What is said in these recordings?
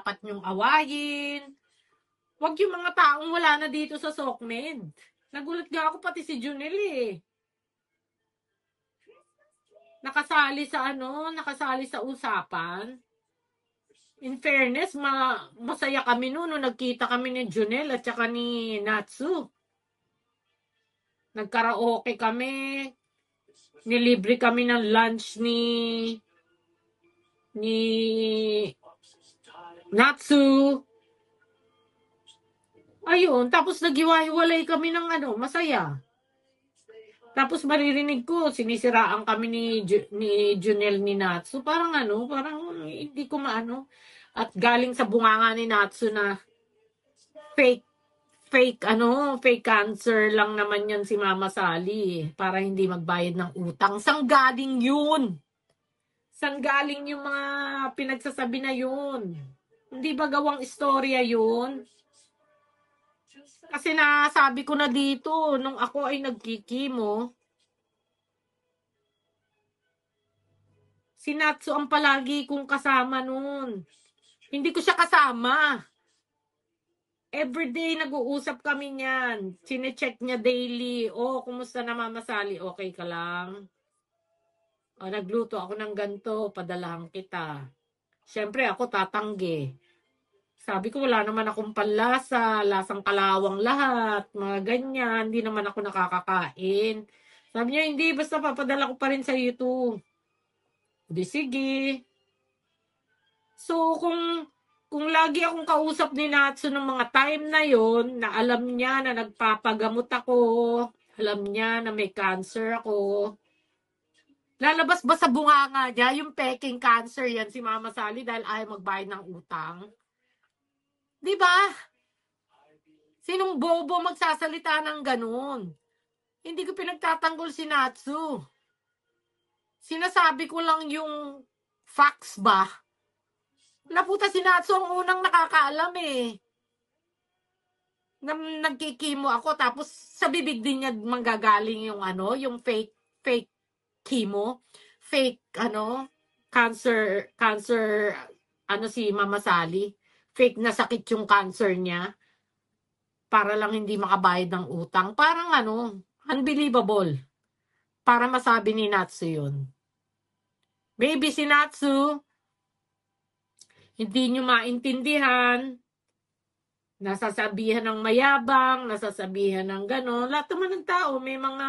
dapat niyong awayin. Huwag yung mga taong wala na dito sa SOCMED. Nagulat nga ako pati si Junel eh. Nakasali sa usapan. In fairness, masaya kami noon nung nagkita kami ni Junel at saka ni Natsu. Nagkaraoke kami. Nilibre kami ng lunch ni Natsu. Ayun, tapos naghiwa-hiwalay kami ng masaya. Tapos maririnig ko, sinisiraan kami ni Junel ni Natsu. Parang hindi ko maano. At galing sa bunganga ni Natsu na fake cancer lang naman yan si Mama Sally para hindi magbayad ng utang. Sang galing yun? Sang galing yung mga pinagsasabi na yun? Hindi ba gawang istorya yun? Kasi nasabi ko na dito, nung ako ay nagkikimo, si Natsu ang palagi kong kasama nun. Hindi ko siya kasama. Everyday nag-uusap kami niyan. Sine-check niya daily. Oh, kumusta na Mama Sally? Okay ka lang? O, nagluto ako ng ganito. Padalahan kita. Siyempre, ako tatanggi. Sabi ko, wala naman akong panlasa. Lasang kalawang lahat. Mga ganyan. Hindi naman ako nakakakain. Sabi niya, hindi. Basta papadala ko pa rin sa iyo to. Di sige. So, kung lagi akong kausap ni Natsu ng mga time na yon, na alam niya na nagpapagamot ako, alam niya na may cancer ako, lalabas ba sa bunganga niya yung peking cancer yan si Mama Sally dahil ayaw magbayad ng utang? Di ba? Sinong bobo magsasalita ng ganun? Hindi ko pinagtatanggol si Natsu. Sinasabi ko lang yung facts ba? Naputa si Natsu ang unang nakakaalam eh. Nagkikimo ako tapos sa bibig din niya manggagaling yung yung fake chemo, fake cancer si Mama Sally. Fake na sakit yung cancer niya para lang hindi makabayad ng utang. Parang unbelievable. Para masabi ni Natsu yun. Maybe si Natsu hindi nyo maintindihan, nasasabihan ng mayabang, nasasabihan ng gano'n. Lahat naman ng tao, may mga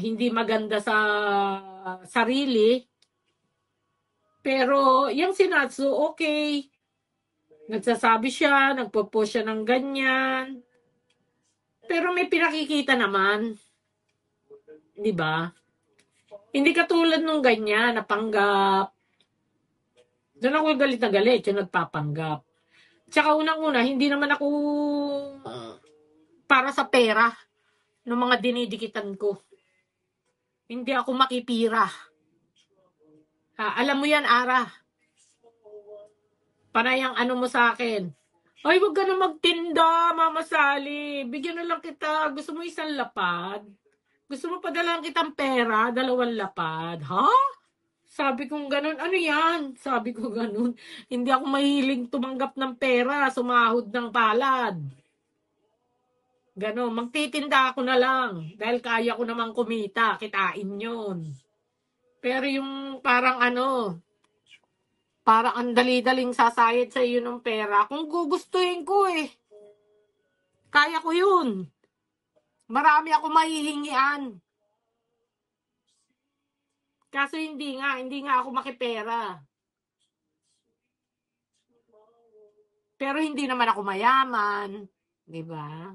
hindi maganda sa sarili. Pero, yung si Natsu, okay. Nagsasabi siya, nagpo-post siya ng ganyan. Pero may pinakikita naman. Di ba? Hindi katulad nung ganyan, napanggap. Doon ako galit na galit, yung nagpapanggap. Tsaka unang-una, hindi naman ako para sa pera ng mga dinidikitan ko. Hindi ako makipira. Alam mo yan, Ara. Panayang mo sa akin. Ay, wag ka na magtinda, Mama Sally. Bigyan na lang kita. Gusto mo isang lapad? Gusto mo padalang kitang pera? 2 lapad? Ha? Sabi kong ganun. Ano yan? Sabi ko ganun. Hindi ako mahiling tumanggap ng pera. Sumahod ng palad. Ganun. Magtitinda ako na lang. Dahil kaya ko namang kumita. Kitain yun. Pero yung parang parang ang dali-daling sasayad sa iyo ng pera. Kung gugustuhin ko eh. Kaya ko yun. Marami ako mahihingian. Kaso hindi nga ako makipera. Pero hindi naman ako mayaman, 'di ba?